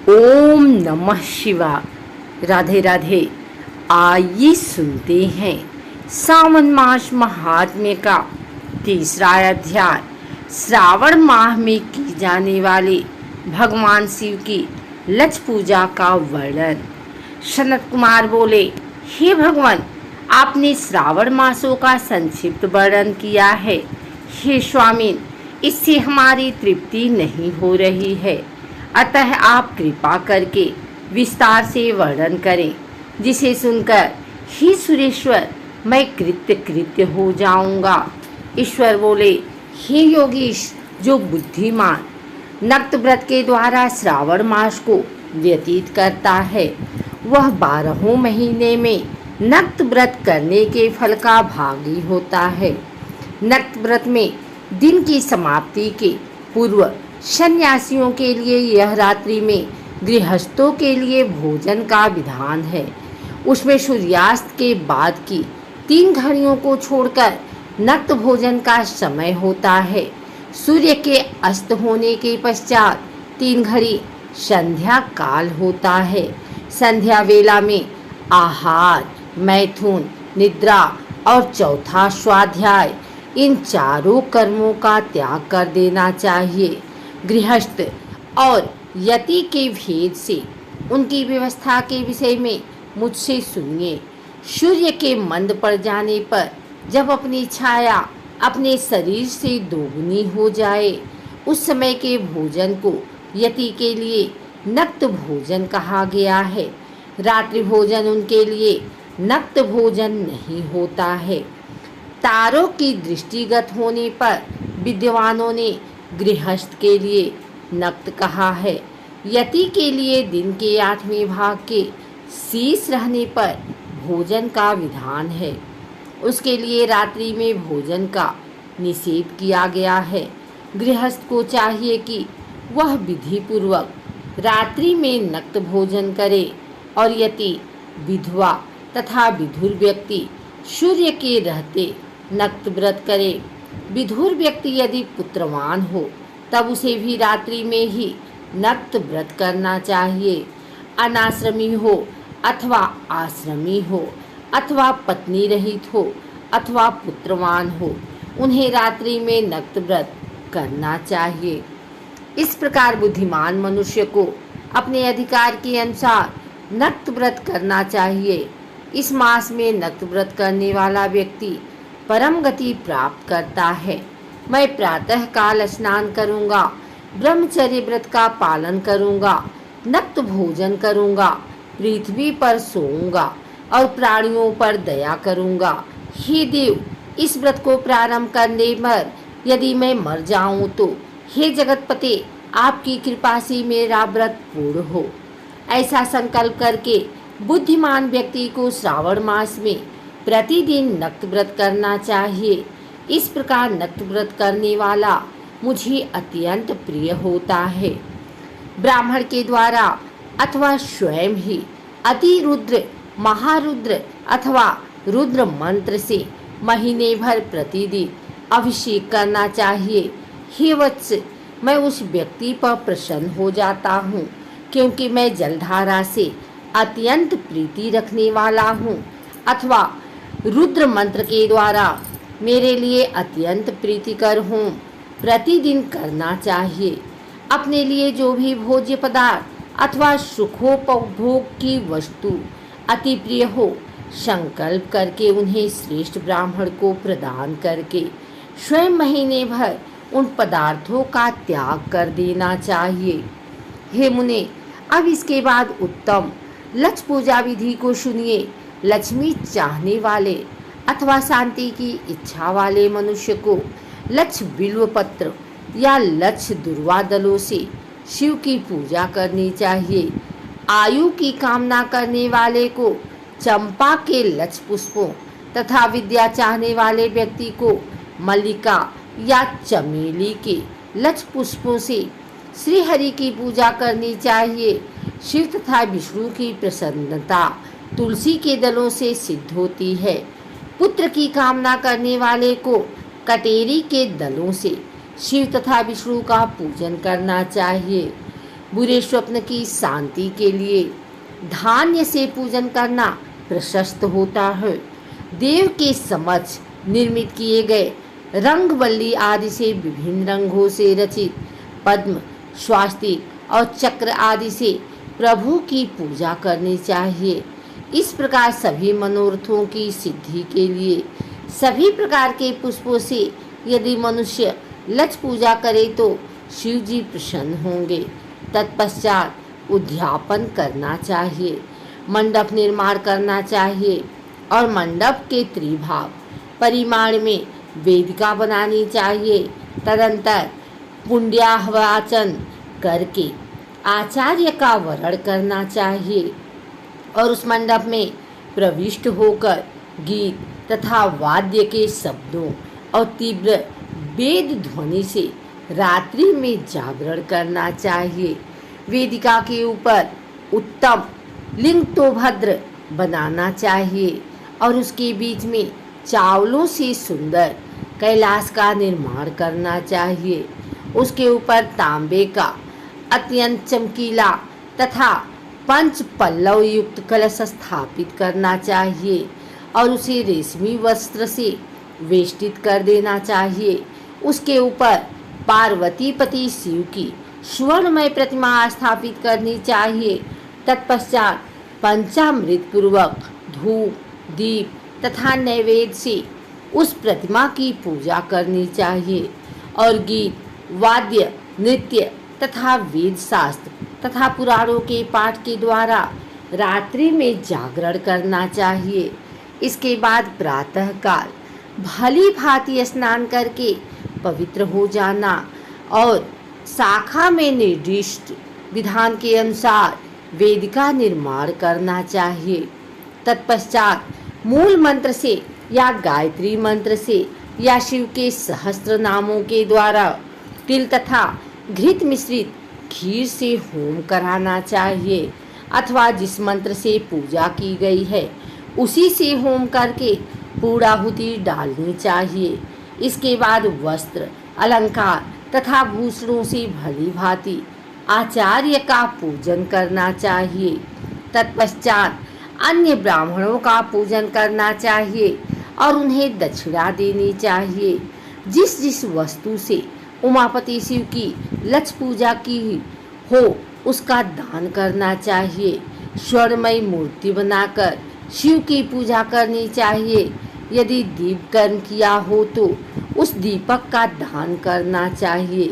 ओम नमः शिवाय। राधे राधे। आइए सुनते हैं सावन मास महात्म्य का तीसरा अध्याय, श्रावण माह में की जाने वाली भगवान शिव की लक्ष्य पूजा का वर्णन। सनत कुमार बोले, हे भगवान, आपने श्रावण मासों का संक्षिप्त वर्णन किया है। हे स्वामी, इससे हमारी तृप्ति नहीं हो रही है, अतः आप कृपा करके विस्तार से वर्णन करें, जिसे सुनकर ही सुरेश्वर मैं कृत्य कृत्य हो जाऊंगा। ईश्वर बोले, हे योगीश, जो बुद्धिमान नक्त व्रत के द्वारा श्रावण मास को व्यतीत करता है, वह 12 महीने में नक्त व्रत करने के फल का भागी होता है। नक्त व्रत में दिन की समाप्ति के पूर्व सन्यासियों के लिए यह रात्रि में गृहस्थों के लिए भोजन का विधान है। उसमें सूर्यास्त के बाद की 3 घड़ियों को छोड़कर नक्त भोजन का समय होता है। सूर्य के अस्त होने के पश्चात 3 घड़ी संध्या काल होता है। संध्या वेला में आहार, मैथुन, निद्रा और चौथा स्वाध्याय, इन चारों कर्मों का त्याग कर देना चाहिए। गृहस्थ और यति के भेद से उनकी व्यवस्था के विषय में मुझसे सुनिए। सूर्य के मंद पड़ जाने पर जब अपनी छाया अपने शरीर से दोगुनी हो जाए, उस समय के भोजन को यति के लिए नक्त भोजन कहा गया है। रात्रि भोजन उनके लिए नक्त भोजन नहीं होता है। तारों की दृष्टिगत होने पर विद्वानों ने गृहस्थ के लिए नक्त कहा है। यति के लिए दिन के 8वें भाग के शेष रहने पर भोजन का विधान है। उसके लिए रात्रि में भोजन का निषेध किया गया है। गृहस्थ को चाहिए कि वह विधि पूर्वक रात्रि में नक्त भोजन करे और यति, विधवा तथा विधुर व्यक्ति सूर्य के रहते नक्त व्रत करे। विधुर व्यक्ति यदि पुत्रवान हो तब उसे भी रात्रि में ही नक्त व्रत करना चाहिए। अनाश्रमी हो अथवा आश्रमी हो अथवा पत्नी रहित हो अथवा पुत्रवान हो, उन्हें रात्रि में नक्त व्रत करना चाहिए। इस प्रकार बुद्धिमान मनुष्य को अपने अधिकार के अनुसार नक्त व्रत करना चाहिए। इस मास में नक्त व्रत करने वाला व्यक्ति परम गति प्राप्त करता है। मैं प्रातः काल स्नान करूँगा, ब्रह्मचर्य व्रत का पालन करूँगा, नक्त भोजन करूँगा, पृथ्वी पर सोऊंगा और प्राणियों पर दया करूँगा। हे देव, इस व्रत को प्रारंभ करने पर यदि मैं मर जाऊँ तो हे जगतपते, आपकी कृपा से मेरा व्रत पूर्ण हो। ऐसा संकल्प करके बुद्धिमान व्यक्ति को श्रावण मास में प्रतिदिन नक्त व्रत करना चाहिए। इस प्रकार नक्त व्रत करने वाला मुझे अत्यंत प्रिय होता है। ब्राह्मण के द्वारा अथवा स्वयं ही अति रुद्र, महारुद्र अथवा रुद्र मंत्र से महीने भर प्रतिदिन अभिषेक करना चाहिए। हे वत्स, मैं उस व्यक्ति पर प्रसन्न हो जाता हूँ, क्योंकि मैं जलधारा से अत्यंत प्रीति रखने वाला हूँ, अथवा रुद्र मंत्र के द्वारा मेरे लिए अत्यंत प्रीतिकर हूँ। प्रतिदिन करना चाहिए। अपने लिए जो भी भोज्य पदार्थ अथवा सुखोपभोग की वस्तु अति प्रिय हो, संकल्प करके उन्हें श्रेष्ठ ब्राह्मण को प्रदान करके स्वयं महीने भर उन पदार्थों का त्याग कर देना चाहिए। हे मुने, अब इसके बाद उत्तम लक्ष्य पूजा विधि को सुनिए। लक्ष्मी चाहने वाले अथवा शांति की इच्छा वाले मनुष्य को लक्ष्य बिल्व पत्र या लक्ष्य दुर्वा दलों से शिव की पूजा करनी चाहिए। आयु की कामना करने वाले को चंपा के लक्ष्य पुष्पों तथा विद्या चाहने वाले व्यक्ति को मल्लिका या चमेली के लक्ष्य पुष्पों से श्री हरि की पूजा करनी चाहिए। शिव तथा विष्णु की प्रसन्नता तुलसी के दलों से सिद्ध होती है। पुत्र की कामना करने वाले को कटेरी के दलों से शिव तथा विष्णु का पूजन करना चाहिए। बुरे स्वप्न की शांति के लिए धान्य से पूजन करना प्रशस्त होता है। देव के समक्ष निर्मित किए गए रंगवल्ली आदि से विभिन्न रंगों से रचित पद्म, स्वास्तिक और चक्र आदि से प्रभु की पूजा करनी चाहिए। इस प्रकार सभी मनोरथों की सिद्धि के लिए सभी प्रकार के पुष्पों से यदि मनुष्य लक्ष पूजा करे तो शिव जी प्रसन्न होंगे। तत्पश्चात उद्यापन करना चाहिए, मंडप निर्माण करना चाहिए और मंडप के त्रिभाग परिमाण में वेदिका बनानी चाहिए। तदंतर पुण्याहवाचन करके आचार्य का वरण करना चाहिए और उस मंडप में प्रविष्ट होकर गीत तथा वाद्य के शब्दों और तीव्र वेद ध्वनि से रात्रि में जागरण करना चाहिए। वेदिका के ऊपर उत्तम लिंग तो भद्र बनाना चाहिए और उसके बीच में चावलों से सुंदर कैलाश का निर्माण करना चाहिए। उसके ऊपर तांबे का अत्यंत चमकीला तथा पंच पल्लव युक्त कलश स्थापित करना चाहिए और उसे रेशमी वस्त्र से वेष्टित कर देना चाहिए। उसके ऊपर पार्वती पति शिव की स्वर्णमय प्रतिमा स्थापित करनी चाहिए। तत्पश्चात पंचामृत पूर्वक धूप, दीप तथा नैवेद्य से उस प्रतिमा की पूजा करनी चाहिए और गीत, वाद्य, नृत्य तथा वेद शास्त्र तथा पुराणों के पाठ के द्वारा रात्रि में जागरण करना चाहिए। इसके बाद प्रातः काल भली भांति स्नान करके पवित्र हो जाना और शाखा में निर्दिष्ट विधान के अनुसार वेदिका निर्माण करना चाहिए। तत्पश्चात मूल मंत्र से या गायत्री मंत्र से या शिव के सहस्त्र नामों के द्वारा तिल तथा घृत मिश्रित खीर से होम कराना चाहिए अथवा जिस मंत्र से पूजा की गई है उसी से होम करके पूर्णाहुति डालनी चाहिए। इसके बाद वस्त्र, अलंकार तथा भूषणों से भली भांति आचार्य का पूजन करना चाहिए। तत्पश्चात अन्य ब्राह्मणों का पूजन करना चाहिए और उन्हें दक्षिणा देनी चाहिए। जिस जिस वस्तु से उमापति शिव की लक्ष्य पूजा की हो उसका दान करना चाहिए। स्वर्णमयी मूर्ति बनाकर शिव की पूजा करनी चाहिए। यदि दीप कर्म किया हो तो उस दीपक का दान करना चाहिए।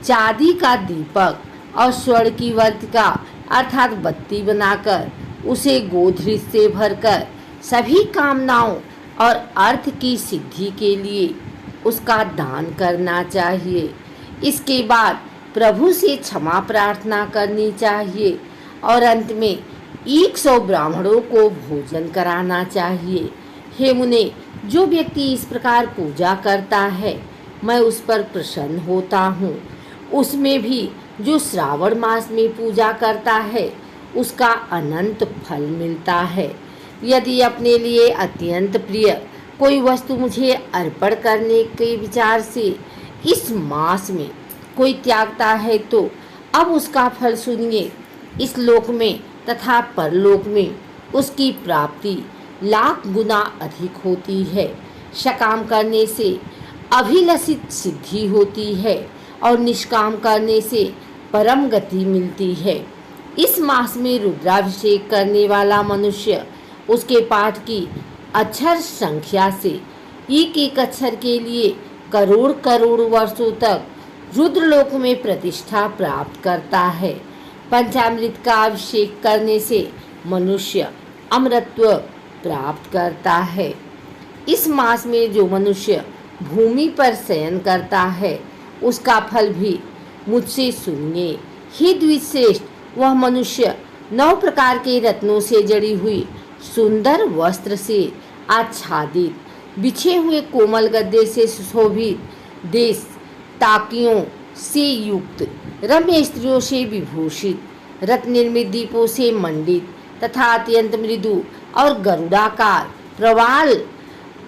चांदी का दीपक और स्वर्ण की वर्तिका अर्थात बत्ती बनाकर उसे गोधरी से भरकर सभी कामनाओं और अर्थ की सिद्धि के लिए उसका दान करना चाहिए। इसके बाद प्रभु से क्षमा प्रार्थना करनी चाहिए और अंत में 100 ब्राह्मणों को भोजन कराना चाहिए। हे मुने, जो व्यक्ति इस प्रकार पूजा करता है मैं उस पर प्रसन्न होता हूँ। उसमें भी जो श्रावण मास में पूजा करता है उसका अनंत फल मिलता है। यदि अपने लिए अत्यंत प्रिय कोई वस्तु मुझे अर्पण करने के विचार से इस मास में कोई त्यागता है तो अब उसका फल सुनिए। इस लोक में तथा परलोक में उसकी प्राप्ति लाख गुना अधिक होती है। सकाम करने से अभिलषित सिद्धि होती है और निष्काम करने से परम गति मिलती है। इस मास में रुद्राभिषेक करने वाला मनुष्य उसके पाठ की अक्षर संख्या से एक एक अक्षर के लिए करोड़ करोड़ वर्षों तक रुद्रलोक में प्रतिष्ठा प्राप्त करता है। पंचामृत का अभिषेक करने से मनुष्य अमरत्व प्राप्त करता है। इस मास में जो मनुष्य भूमि पर शयन करता है उसका फल भी मुझसे सुनिए। हे द्विश्रेष्ठ, वह मनुष्य 9 प्रकार के रत्नों से जड़ी हुई सुंदर वस्त्र से आच्छादित बिछे हुए कोमल गद्दे से सुशोभित देश ताकियों से युक्त रम्य स्त्रियों से विभूषित रत्न निर्मित दीपों से मंडित तथा अत्यंत मृदु और गरुड़ाकार प्रवाल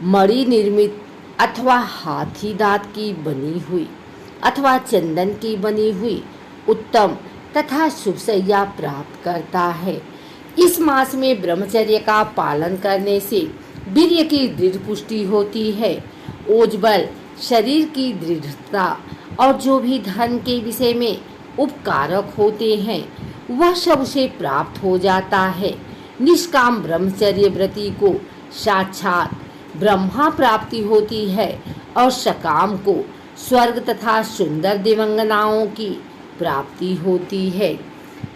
मणि निर्मित अथवा हाथी दांत की बनी हुई अथवा चंदन की बनी हुई उत्तम तथा सुखसैया प्राप्त करता है। इस मास में ब्रह्मचर्य का पालन करने से वीर्य की दृढ़ पुष्टि होती है। ओजबल शरीर की दृढ़ता और जो भी धन के विषय में उपकारक होते हैं वह सब उसे प्राप्त हो जाता है। निष्काम ब्रह्मचर्य व्रती को साक्षात ब्रह्मा प्राप्ति होती है और सकाम को स्वर्ग तथा सुंदर दिवंगनाओं की प्राप्ति होती है।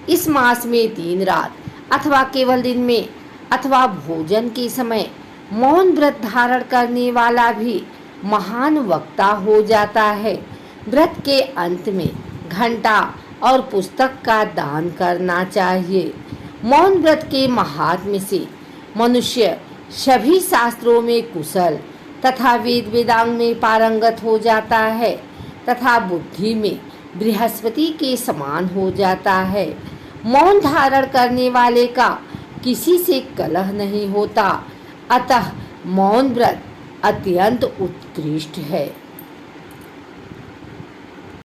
इस मास में दिन रात अथवा केवल दिन में अथवा भोजन के समय मौन व्रत धारण करने वाला भी महान वक्ता हो जाता है। व्रत के अंत में घंटा और पुस्तक का दान करना चाहिए। मौन व्रत के महात्म्य से मनुष्य सभी शास्त्रों में कुशल तथा वेद वेदांग में पारंगत हो जाता है तथा बुद्धि में बृहस्पति के समान हो जाता है। मौन धारण करने वाले का किसी से कलह नहीं होता, अतः मौन व्रत अत्यंत उत्कृष्ट है।